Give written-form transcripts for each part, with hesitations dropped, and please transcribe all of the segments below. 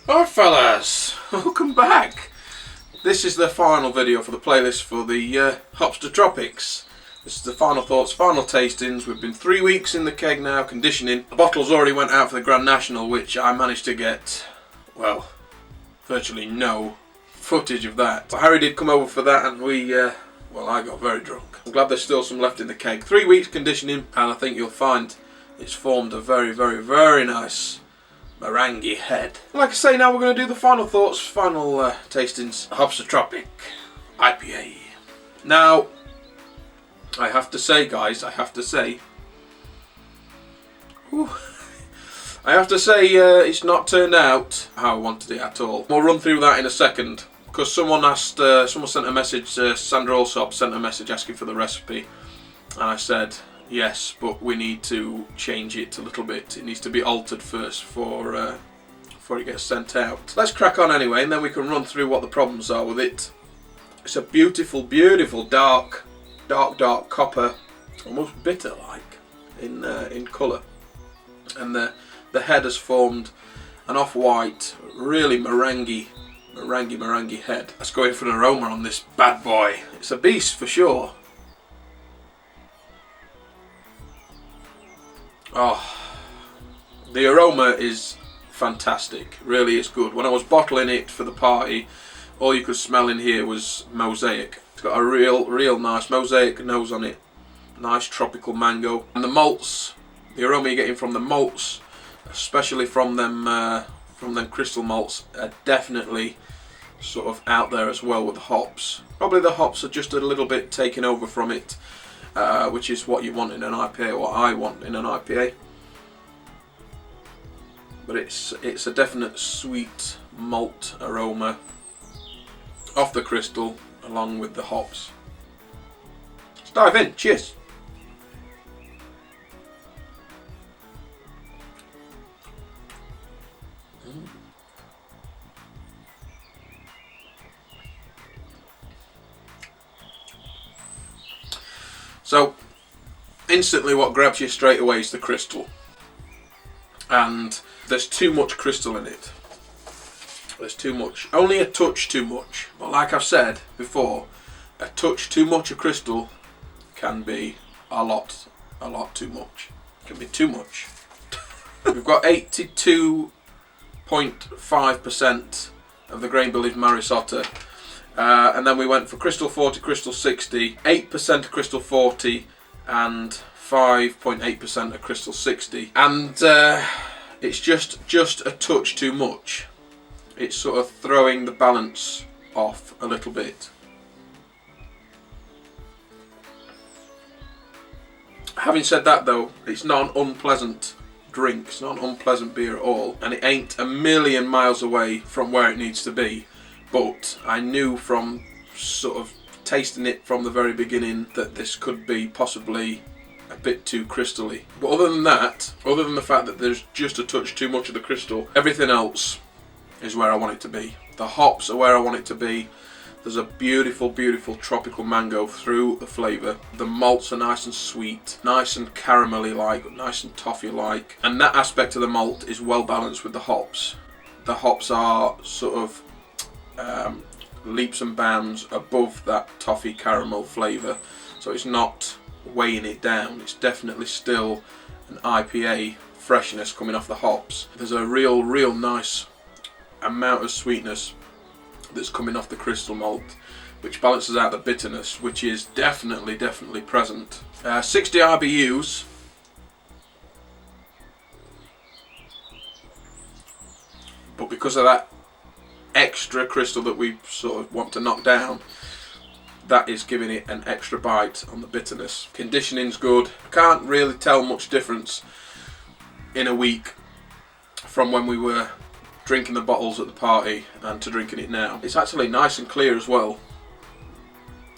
Alright fellas, welcome back. This is the final video for the playlist for the Hopster Tropics. This is the final thoughts, final tastings. We've been 3 weeks in the keg now, conditioning. The bottles already went out for the Grand National, which I managed to get, well, virtually no footage of that. But Harry did come over for that and I got very drunk. I'm glad there's still some left in the keg. 3 weeks conditioning and I think you'll find it's formed a very, very, very nice meringue head. Like I say, now we're going to do the final thoughts, final tastings. Hopster Tropic IPA. Now, I have to say, guys, it's not turned out how I wanted it at all. We'll run through that in a second because someone sent a message. Sandra Alsop sent a message asking for the recipe, and I said yes, but we need to change it a little bit. It needs to be altered first before it gets sent out. Let's crack on anyway, and then we can run through what the problems are with it. It's a beautiful, beautiful dark copper, almost bitter-like in colour, and the head has formed an off-white, really meringue head. Let's go in for an aroma on this bad boy. It's a beast for sure. Oh, the aroma is fantastic. Really, it's good. When I was bottling it for the party, all you could smell in here was mosaic. It's got a real nice mosaic nose on it. Nice tropical mango. And the malts, the aroma you're getting from the malts, especially from them crystal malts, are definitely sort of out there as well with the hops. Probably the hops are just a little bit taken over from it. Which is what you want in an IPA, what I want in an IPA. But it's a definite sweet malt aroma off the crystal along with the hops. Let's dive in. Cheers. So, instantly what grabs you straight away is the crystal. And there's too much crystal in it. There's too much. Only a touch too much. But like I've said before, a touch too much of crystal can be a lot too much. It can be too much. We've got 82.5% of the grain bill is Marisotta. And then we went for Crystal 40, Crystal 60, 8% of Crystal 40 and 5.8% of Crystal 60. And it's just a touch too much. It's sort of throwing the balance off a little bit. Having said that though, it's not an unpleasant drink, it's not an unpleasant beer at all, and it ain't a million miles away from where it needs to be. But I knew from sort of tasting it from the very beginning that this could be possibly a bit too crystally. But other than that, other than the fact that there's just a touch too much of the crystal, everything else is where I want it to be. The hops are where I want it to be. There's a beautiful, beautiful tropical mango through the flavour. The malts are nice and sweet, nice and caramelly-like, nice and toffee-like. And that aspect of the malt is well balanced with the hops. The hops are sort of leaps and bounds above that toffee caramel flavour, so it's not weighing it down. It's definitely still an IPA freshness coming off the hops. There's a real nice amount of sweetness that's coming off the crystal malt, which balances out the bitterness, which is definitely present. 60 RBUs. But because of that extra crystal that we sort of want to knock down, that is giving it an extra bite on the bitterness. Conditioning's good. Can't really tell much difference in a week from when we were drinking the bottles at the party and to drinking it now. It's actually nice and clear as well.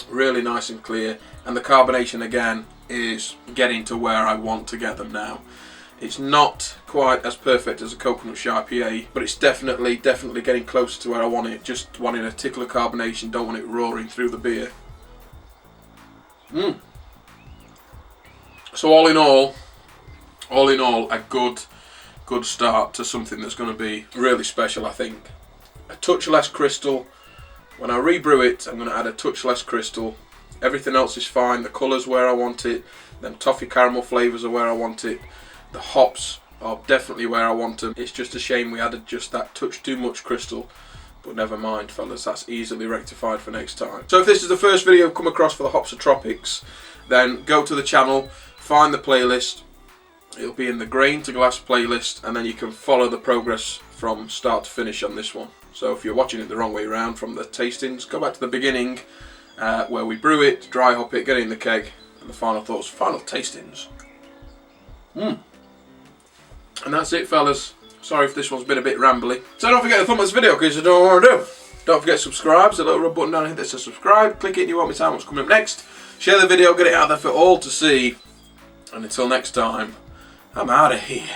Really nice and clear, and the carbonation again is getting to where I want to get them now. It's not quite as perfect as a coconut IPA, but it's definitely getting closer to where I want it. Just wanting a tickle of carbonation, don't want it roaring through the beer. So all in all, a good good start to something that's going to be really special, I think. A touch less crystal. When I rebrew it, I'm going to add a touch less crystal. Everything else is fine. The colour's where I want it. Them toffee caramel flavours are where I want it. The hops are definitely where I want them. It's just a shame we added just that touch too much crystal. But never mind, fellas, that's easily rectified for next time. So if this is the first video I've come across for the Hopster Tropics, then go to the channel, find the playlist. It'll be in the grain to glass playlist, and then you can follow the progress from start to finish on this one. So if you're watching it the wrong way around from the tastings, go back to the beginning where we brew it, dry hop it, get it in the keg, and the final thoughts, final tastings. And that's it, fellas. Sorry if this one's been a bit rambly. So don't forget to thumb this video because you don't want to do. Don't forget to subscribe. There's a little red button down here that says subscribe. Click it and you won't miss out what's coming up next. Share the video, get it out there for all to see. And until next time, I'm out of here.